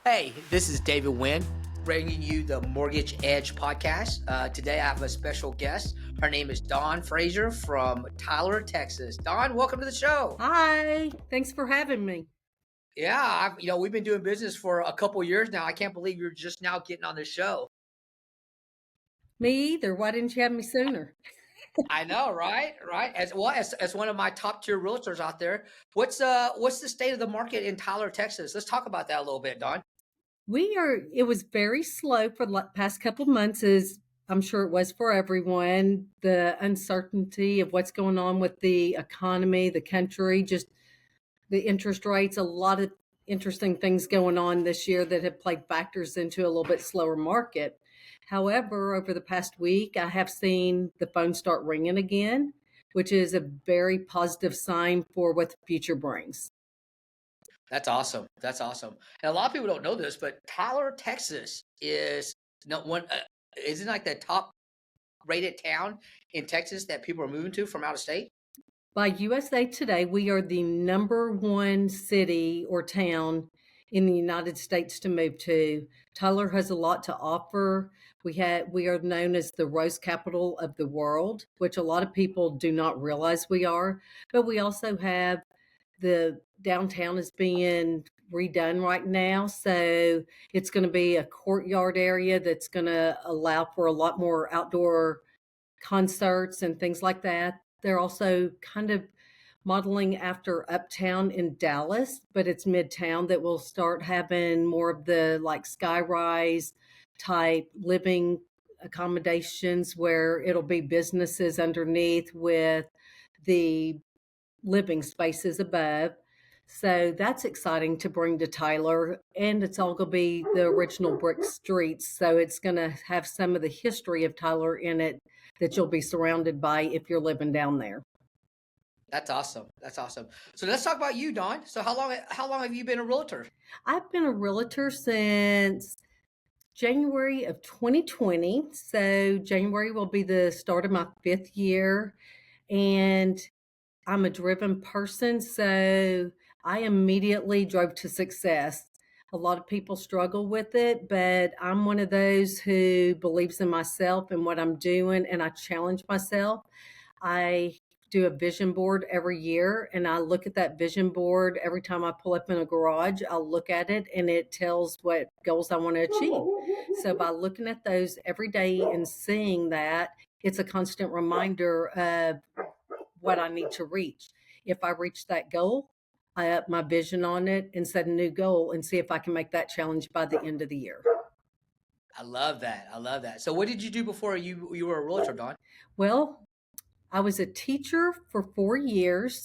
Hey, this is David Wynn, bringing you the Mortgage Edge podcast. Today I have a special guest. Her name is Dawn Frazier from Tyler, Texas. Dawn, welcome to the show. Hi, thanks for having me. Yeah, we've been doing business for a couple years now. I can't believe you're just now getting on the show. Me either. Why didn't you have me sooner? I know, right? Right. As one of my top tier realtors out there, what's the state of the market in Tyler, Texas? Let's talk about that a little bit, Dawn. It was very slow for the past couple of months, as I'm sure it was for everyone. The uncertainty of what's going on with the economy, the country, just the interest rates, a lot of interesting things going on this year that have played factors into a little bit slower market. However, over the past week, I have seen the phone start ringing again, which is a very positive sign for what the future brings. That's awesome. That's awesome. And a lot of people don't know this, but Tyler, Texas is no one isn't like the top rated town in Texas that people are moving to from out of state. By USA Today, we are the number one city or town in the United States to move to. Tyler has a lot to offer. We are known as the rose capital of the world, which a lot of people do not realize we are. But we also have the downtown is being redone right now, so it's going to be a courtyard area that's going to allow for a lot more outdoor concerts and things like that. They're also kind of modeling after Uptown in Dallas, but it's Midtown that will start having more of the like skyrise type living accommodations where it'll be businesses underneath with the living spaces above. So that's exciting to bring to Tyler. And it's all going to be the original brick streets. So it's going to have some of the history of Tyler in it that you'll be surrounded by if you're living down there. That's awesome. That's awesome. So let's talk about you, Don. So how long have you been a realtor? I've been a realtor since January of 2020. So January will be the start of my fifth year. And I'm a driven person, so I immediately drove to success. A lot of people struggle with it, but I'm one of those who believes in myself and what I'm doing, and I challenge myself. I do a vision board every year, and I look at that vision board every time I pull up in a garage. I'll look at it, and it tells what goals I want to achieve. So by looking at those every day and seeing that, it's a constant reminder of what I need to reach. If I reach that goal, I up my vision on it and set a new goal and see if I can make that challenge by the end of the year. I love that. I love that. So what did you do before you were a realtor, Don? Well, I was a teacher for 4 years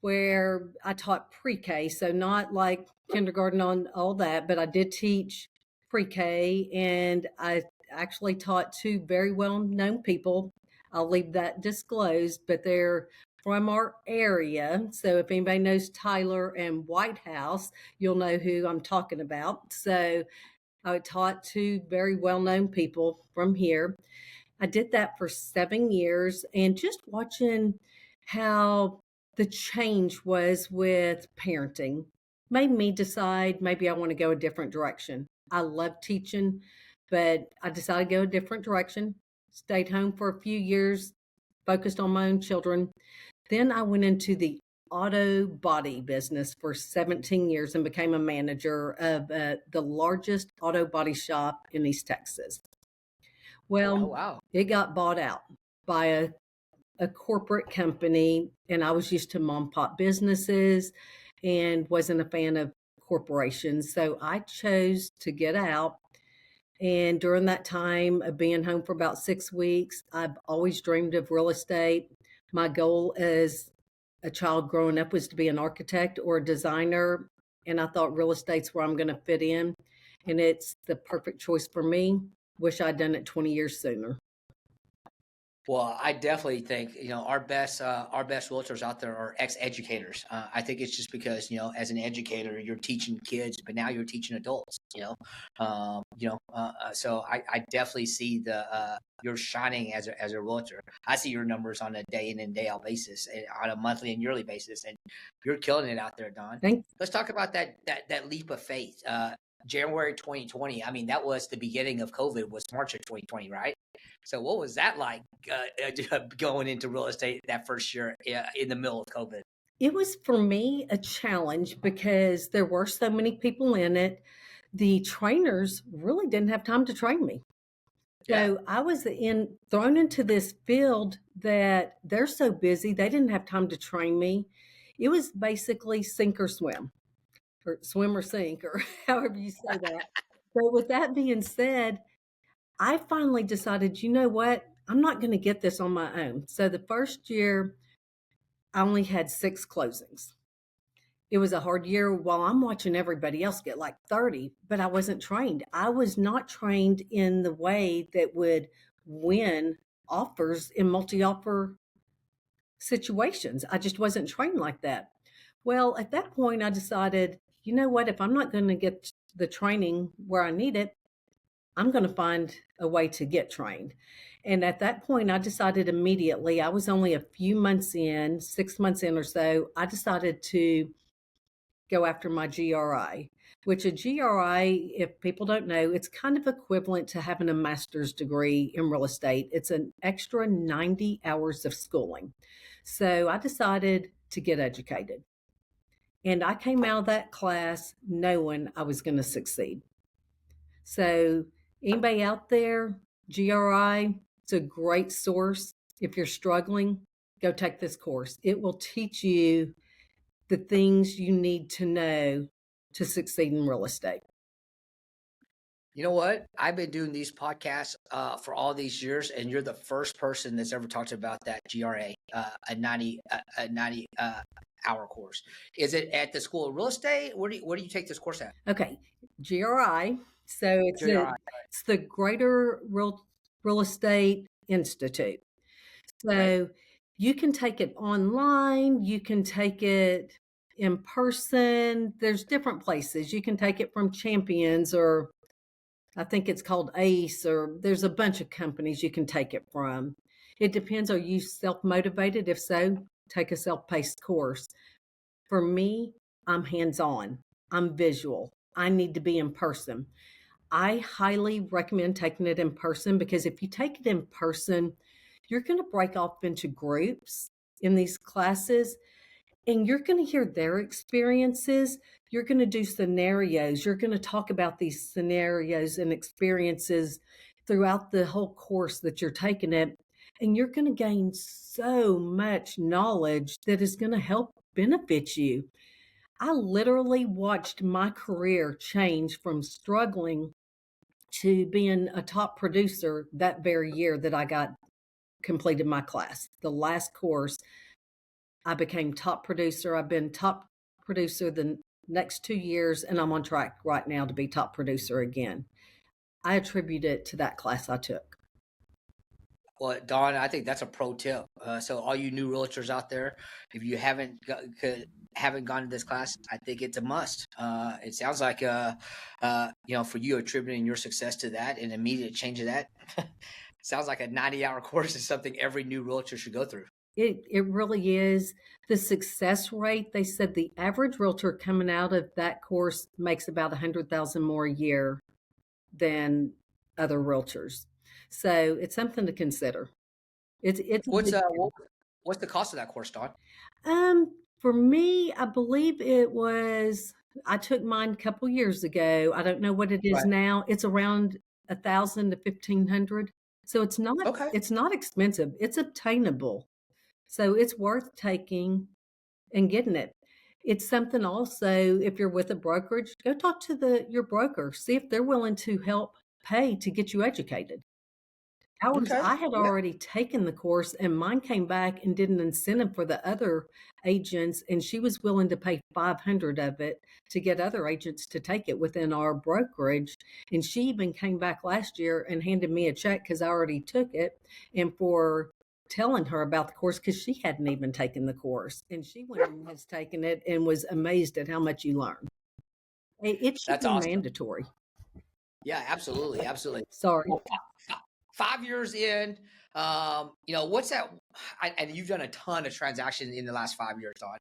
where I taught pre-K, so not like kindergarten on all that, but I did teach pre-K, and I actually taught two very well-known people. I'll leave that disclosed, but they're from our area. So if anybody knows Tyler and White House, you'll know who I'm talking about. So I taught two very well-known people from here. I did that for 7 years, and just watching how the change was with parenting made me decide maybe I want to go a different direction. I love teaching, but I decided to go a different direction. Stayed home for a few years, focused on my own children. Then I went into the auto body business for 17 years and became a manager of the largest auto body shop in East Texas. Oh Well, wow. it got bought out by a corporate company, and I was used to mom pop businesses and wasn't a fan of corporations. So I chose to get out. And during that time of being home for about 6 weeks, I've always dreamed of real estate. My goal as a child growing up was to be an architect or a designer. And I thought real estate's where I'm going to fit in. And it's the perfect choice for me. Wish I'd done it 20 years sooner. Well, I definitely think our best realtors out there are ex-educators. I think it's just because as an educator, you're teaching kids, but now you're teaching adults. So I definitely see the you're shining as a realtor. I see your numbers on a day in and day out basis, and on a monthly and yearly basis, and you're killing it out there, Don. Thank Let's talk about that leap of faith. January 2020. I mean, that was the beginning of COVID. Was March of 2020, right? So what was that like going into real estate that first year in the middle of COVID? It was for me a challenge because there were so many people in it. The trainers really didn't have time to train me. Yeah. So I was thrown into this field that they're so busy, they didn't have time to train me. It was basically sink or swim, or swim or sink, or however you say that. But with that being said, I finally decided, you know what? I'm not going to get this on my own. So the first year, I only had 6 closings. It was a hard year while I'm watching everybody else get like 30, but I wasn't trained. I was not trained in the way that would win offers in multi offer situations. I just wasn't trained like that. Well, at that point, I decided, you know what? If I'm not going to get the training where I need it, I'm going to find a way to get trained. And at that point, I decided immediately, I was only a few months in, 6 months in or so, I decided to go after my GRI, which a GRI, if people don't know, it's kind of equivalent to having a master's degree in real estate. It's an extra 90 hours of schooling. So I decided to get educated. And I came out of that class knowing I was going to succeed. So, anybody out there, GRI, it's a great source. If you're struggling, go take this course. It will teach you the things you need to know to succeed in real estate. You know what? I've been doing these podcasts for all these years, and you're the first person that's ever talked about that GRA, a 90 hour course. Is it at the School of Real Estate? Where do you take this course at? Okay, GRI. So GRI. it's the Greater Real Estate Institute. Okay. So you can take it online, you can take it in person. There's different places. You can take it from Champions, or I think it's called ACE, or there's a bunch of companies you can take it from. It depends. Are you self motivated? If so, take a self paced course. For me, I'm hands on, I'm visual. I need to be in person. I highly recommend taking it in person because if you take it in person, you're going to break off into groups in these classes and you're going to hear their experiences. You're going to do scenarios. You're going to talk about these scenarios and experiences throughout the whole course that you're taking it. And you're going to gain so much knowledge that is going to help benefit you. I literally watched my career change from struggling to being a top producer that very year that I got completed my class. The last course, I became top producer. I've been top producer the next 2 years, and I'm on track right now to be top producer again. I attribute it to that class I took. Well, Dawn, I think that's a pro tip. So all you new realtors out there, if you haven't gone to this class, I think it's a must. It sounds like for you attributing your success to that and immediate change of that, sounds like a 90-hour course is something every new realtor should go through. It really is. The success rate, they said the average realtor coming out of that course makes about 100,000 more a year than other realtors. So it's something to consider. It's a What's big uh what, what's the cost of that course, Dawn? For me, I believe I took mine a couple years ago. I don't know what it is Right. now. It's around 1,000 to 1,500. So Okay. it's not expensive. It's obtainable. So it's worth taking and getting it. It's something also, if you're with a brokerage, go talk to your broker, see if they're willing to help pay to get you educated. Okay. I had Yeah. already taken the course and mine came back and did an incentive for the other agents, and she was willing to pay 500 of it to get other agents to take it within our brokerage. And she even came back last year and handed me a check because I already took it and for telling her about the course because she hadn't even taken the course. And she went and has taken it and was amazed at how much you learn. It should That's be awesome. mandatory. Yeah, absolutely, absolutely. Sorry. Well, 5 years in, what's that? And you've done a ton of transactions in the last 5 years, Todd.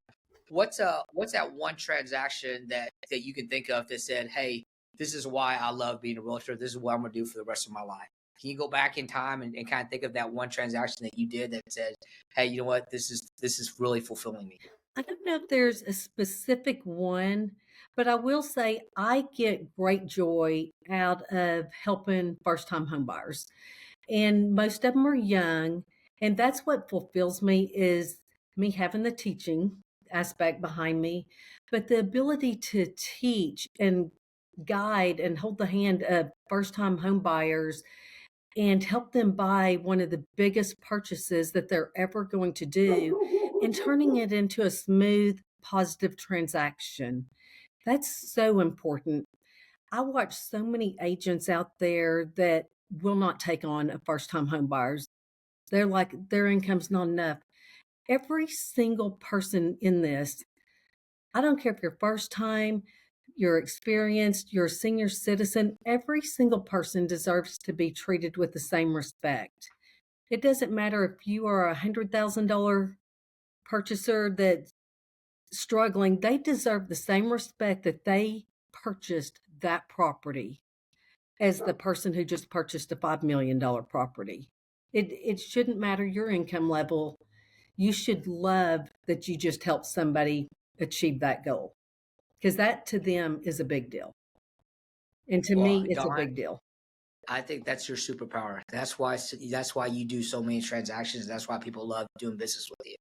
What's that one transaction that you can think of that said, "Hey, this is why I love being a realtor. This is what I'm gonna do for the rest of my life. Can you go back in time and kind of think of that one transaction that you did that said, "Hey, you know what? This is really fulfilling me." I don't know if there's a specific one, but I will say I get great joy out of helping first time homebuyers. And most of them are young. And that's what fulfills me is me having the teaching aspect behind me, but the ability to teach and guide and hold the hand of first time home buyers and help them buy one of the biggest purchases that they're ever going to do and turning it into a smooth, positive transaction. That's so important. I watch so many agents out there that will not take on a first time home buyers. They're like, their income's not enough. Every single person in this, I don't care if you're first time, you're experienced, you're a senior citizen, every single person deserves to be treated with the same respect. It doesn't matter if you are a $100,000 purchaser that's struggling, they deserve the same respect that they purchased that property as the person who just purchased a $5 million property. It shouldn't matter your income level. You should love that you just helped somebody achieve that goal because that to them is a big deal. And to Well, me, it's a Dawn, big deal. I think that's your superpower. That's why you do so many transactions. That's why people love doing business with you.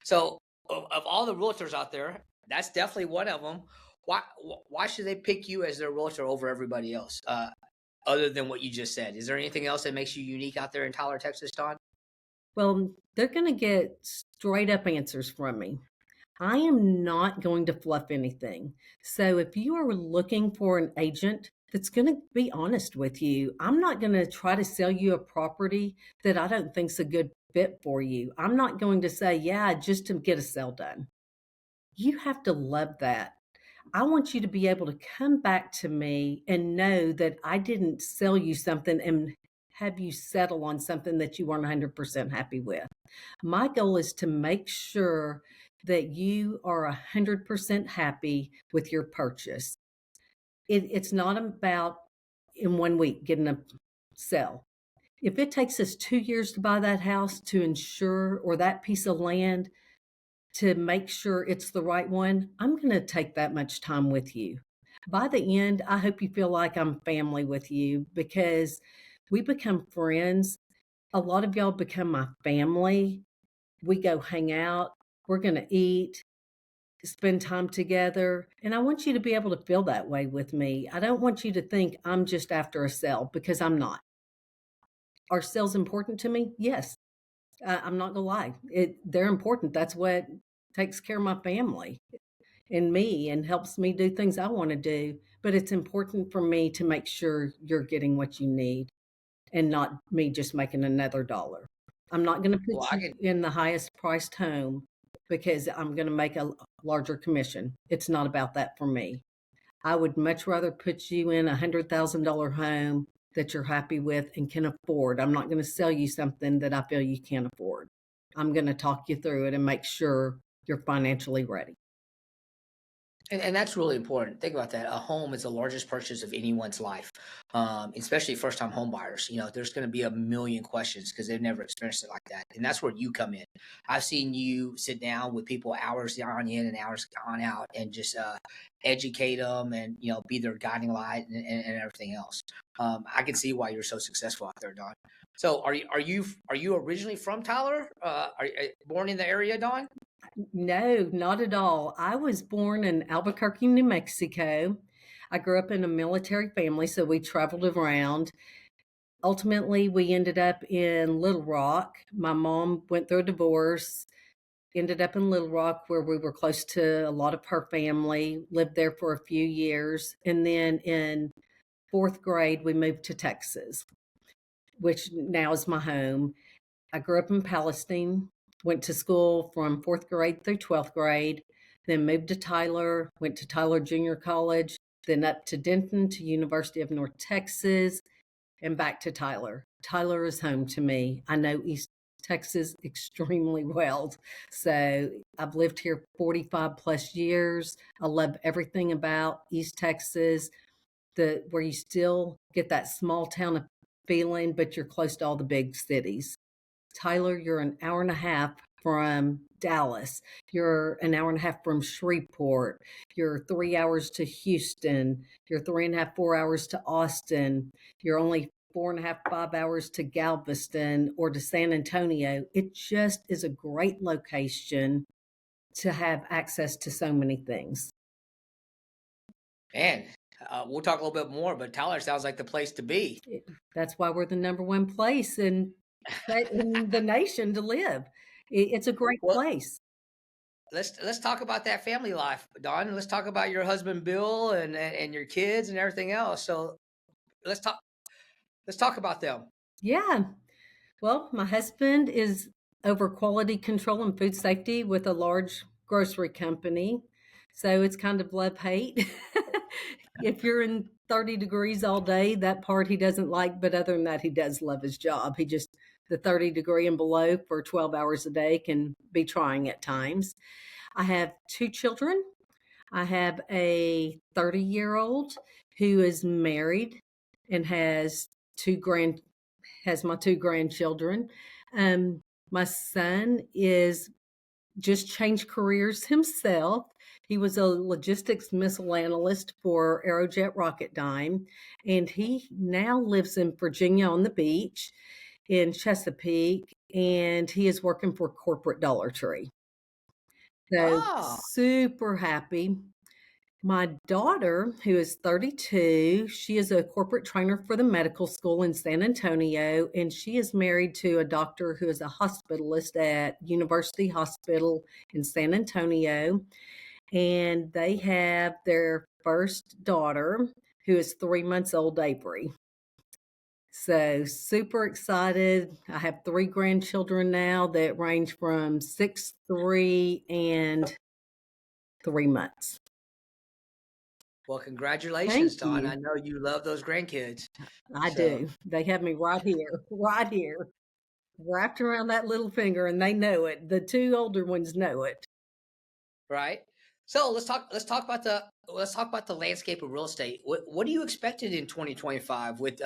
So, of all the realtors out there, that's definitely one of them. Why should they pick you as their realtor over everybody else? Other than what you just said, is there anything else that makes you unique out there in Tyler, Texas, Don? Well, they're going to get straight up answers from me. I am not going to fluff anything. So if you are looking for an agent that's going to be honest with you, I'm not going to try to sell you a property that I don't think's a good fit for you. I'm not going to say, yeah, just to get a sale done. You have to love that. I want you to be able to come back to me and know that I didn't sell you something and have you settle on something that you weren't 100% happy with. My goal is to make sure that you are 100% happy with your purchase. It's not about in 1 week getting a sell. If it takes us 2 years to buy that house to ensure, or that piece of land to make sure it's the right one, I'm going to take that much time with you. By the end, I hope you feel like I'm family with you because we become friends. A lot of y'all become my family. We go hang out, we're going to eat, spend time together. And I want you to be able to feel that way with me. I don't want you to think I'm just after a sale because I'm not. Are sales important to me? Yes. I'm not gonna lie. They're important. That's what takes care of my family and me and helps me do things I want to do. But it's important for me to make sure you're getting what you need and not me just making another dollar. I'm not going to Well, put I you can. in the highest priced home because I'm going to make a larger commission. It's not about that for me. I would much rather put you in $100,000 home that you're happy with and can afford. I'm not going to sell you something that I feel you can't afford. I'm going to talk you through it and make sure you're financially ready. And that's really important. Think about that. A home is the largest purchase of anyone's life, especially first time home buyers. There's going to be a million questions because they've never experienced it like that. And that's where you come in. I've seen you sit down with people hours on in and hours on out and just educate them and, be their guiding light and everything else. I can see why you're so successful out there, Don. So are you originally from Tyler? Are you born in the area, Don? No, not at all. I was born in Albuquerque, New Mexico. I grew up in a military family, so we traveled around. Ultimately, we ended up in Little Rock. My mom went through a divorce, ended up in Little Rock where we were close to a lot of her family, lived there for a few years. And then in fourth grade, we moved to Texas, which now is my home. I grew up in Palestine, went to school from fourth grade through 12th grade, then moved to Tyler, went to Tyler Junior College, then up to Denton to University of North Texas, and back to Tyler. Tyler is home to me. I know East Texas extremely well. So I've lived here 45 plus years. I love everything about East Texas. where you still get that small town feeling, but you're close to all the big cities. Tyler, you're an hour and a half from Dallas. You're an hour and a half from Shreveport. You're 3 hours to Houston. You're 3.5, 4 hours to Austin. You're only 4.5, 5 hours to Galveston or to San Antonio. It just is a great location to have access to so many things. Man, we'll talk a little bit more, but Tyler sounds like the place to be. That's why we're the number one place in the nation to live. It's a great Well, place. let's talk about that family life, Dawn. Let's talk about your husband Bill and your kids and everything else. So let's talk let's talk about them. Yeah. Well, my husband is over quality control and food safety with a large grocery company. So it's kind of love hate. If you're in 30 degrees all day, that part he doesn't like. But other than that, he does love his job. He just, the 30 degree and below for 12 hours a day can be trying at times. I have 2 children. I have a 30-year-old who is married and has my 2 grandchildren. My son is just changed careers himself. He was a logistics missile analyst for Aerojet Rocketdyne, and he now lives in Virginia on the beach in Chesapeake, and he is working for corporate Dollar Tree. So Oh, super happy. My daughter, who is 32, she is a corporate trainer for the medical school in San Antonio, and she is married to a doctor who is a hospitalist at University Hospital in San Antonio. And they have their first daughter, who is 3 months old, Avery. So super excited. I have 3 grandchildren now that range from 6, 3, and 3 months. well, Thank congratulations, Dawn. I you. know you love those grandkids. I So, do. They have me right here, right here, wrapped around that little finger, and they know it. The 2 older ones know it. right. So let's talk about the landscape of real estate. What do you expected in 2025 with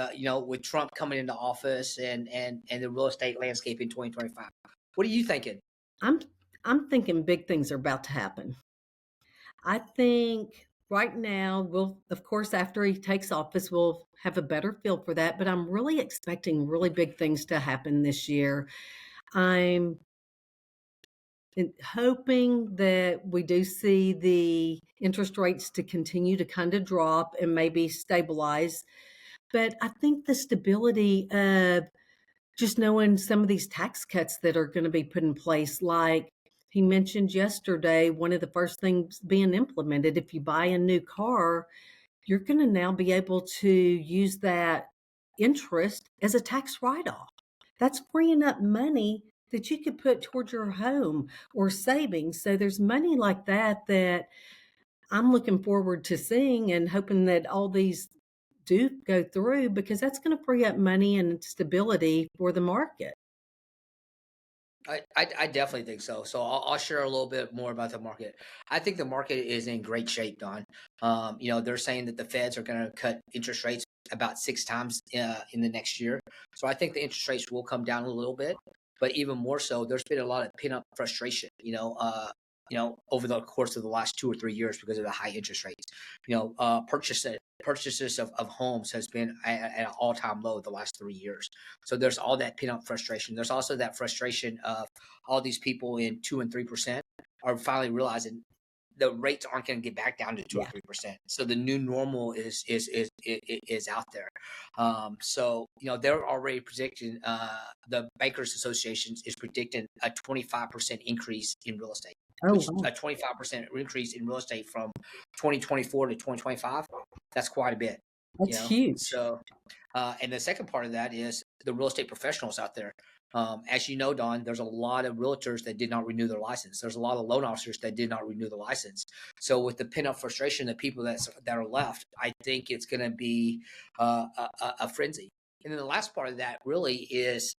with Trump coming into office and the real estate landscape in 2025? What are you thinking? I'm I'm thinking big things are about to happen. I think right now we'll, of course, after he takes office, we'll have a better feel for that. But I'm really expecting really big things to happen this year. I'm hoping that we do see the interest rates to continue to kind of drop and maybe stabilize. But I think the stability of just knowing some of these tax cuts that are going to be put in place, like he mentioned yesterday, one of the first things being implemented, if you buy a new car, you're going to now be able to use that interest as a tax write off. That's freeing up money that you could put towards your home or savings. So there's money like that that I'm looking forward to seeing and hoping that all these do go through because that's going to free up money and stability for the market. I definitely think so. So I'll share a little bit more about the market. I think the market is in great shape, Don. They're saying that the Feds are going to cut interest rates about 6 times in the next year. So I think the interest rates will come down a little bit, but even more so, there's been a lot of pin up frustration. Over the course of the last 2 or 3 years because of the high interest rates. Purchases of homes has been at an all time low the last 3 years. So there's all that pin up frustration. There's also that frustration of all these people in 2 and 3% are finally realizing the rates aren't going to get back down to 2 or 3%. So the new normal is out there. They're already predicting. The Bankers Association is predicting a 25% increase in real estate, Oh, which wow. a 25% increase in real estate from 2024 to 2025. That's quite a bit. That's huge. So and the second part of that is the real estate professionals out there. As you know, Don, there's a lot of realtors that did not renew their license. There's a lot of loan officers that did not renew the license. So with the pin up frustration, the people that are left, I think it's going to be a frenzy. And then the last part of that really is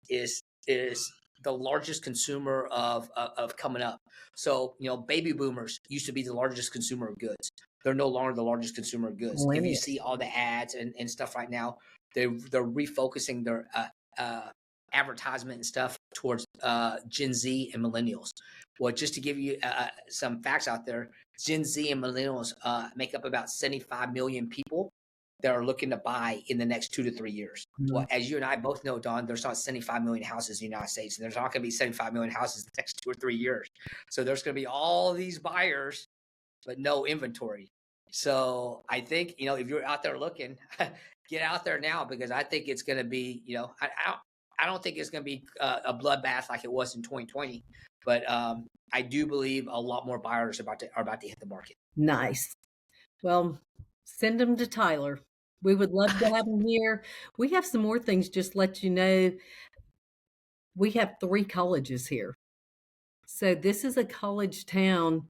the largest consumer of coming up. So baby boomers used to be the largest consumer of goods. they're no longer the largest consumer of goods. If you Millennials. see all the ads and stuff right now, they're refocusing their advertisement and stuff towards Gen Z and millennials. Well, just to give you some facts out there, Gen Z and millennials make up about 75 million people that are looking to buy in the next 2 to 3 years. Well, as you and I both know, Dawn, there's not 75 million houses in the United States, and there's not going to be 75 million houses in the next 2 or 3 years. So there's going to be all these buyers, but no inventory. So I think, if you're out there looking, get out there now, because I think it's going to be, I don't think it's going to be a bloodbath like it was in 2020, but I do believe a lot more buyers are about to hit the market. Nice. Well, send them to Tyler. We would love to have him here. We have some more things, just let you know. We have 3 colleges here. So this is a college town.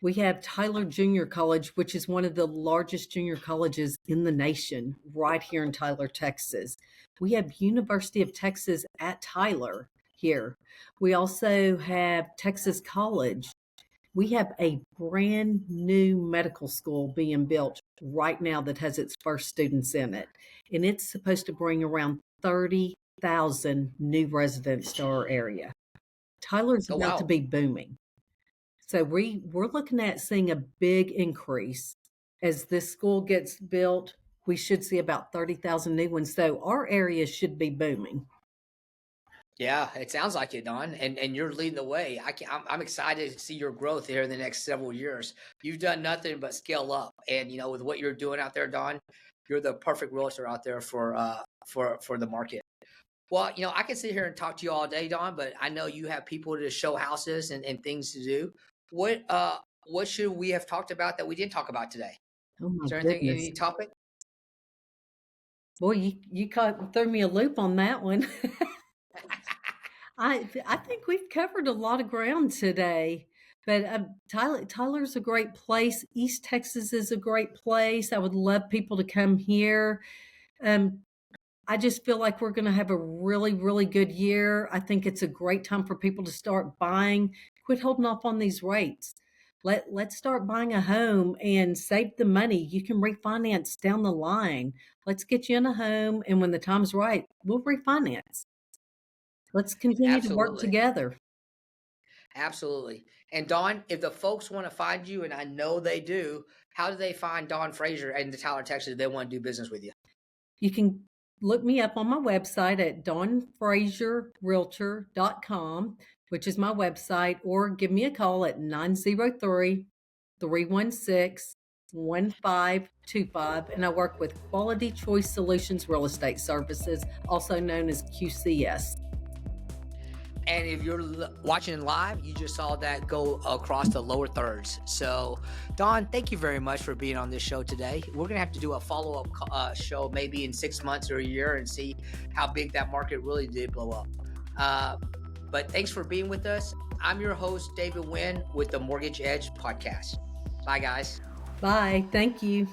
We have Tyler Junior College, which is one of the largest junior colleges in the nation, right here in Tyler, Texas. We have University of Texas at Tyler here. We also have Texas College. We have a brand new medical school being built right now that has its first students in it. And it's supposed to bring around 30,000 new residents to our area. Tyler's Oh, about to wow. be booming. So we're looking at seeing a big increase as this school gets built. We should see about 30,000 new ones. So our area should be booming. Yeah, it sounds like it, Don, and you're leading the way. I'm excited to see your growth here in the next several years. You've done nothing but scale up, and with what you're doing out there, Don, you're the perfect realtor out there for the market. Well, I can sit here and talk to you all day, Don, but I know you have people to show houses and things to do. What should we have talked about that we didn't talk about today? Oh my Is there anything, goodness. any topic? Boy, you threw me a loop on that one. I think we've covered a lot of ground today. But Tyler's a great place. East Texas is a great place. I would love people to come here. I just feel like we're going to have a really, really good year. I think it's a great time for people to start buying. Quit holding off on these rates. Let's start buying a home and save the money. You can refinance down the line. Let's get you in a home, and when the time's right, we'll refinance. Let's continue to work Absolutely. together. Absolutely. And Dawn, if the folks want to find you, and I know they do, how do they find Dawn Frazier and the Tyler, Texas, if they want to do business with you? You can look me up on my website at dawnfrazierrealtor.com, which is my website, or give me a call at 903-316-1525. And I work with Quality Choice Solutions Real Estate Services, also known as QCS. And if you're watching live, you just saw that go across the lower thirds. So, Dawn, thank you very much for being on this show today. We're going to have to do a follow-up show maybe in 6 months or a year and see how big that market really did blow up. But thanks for being with us. I'm your host, David Wynn, with the Mortgage Edge podcast. Bye, guys. Bye. Thank you.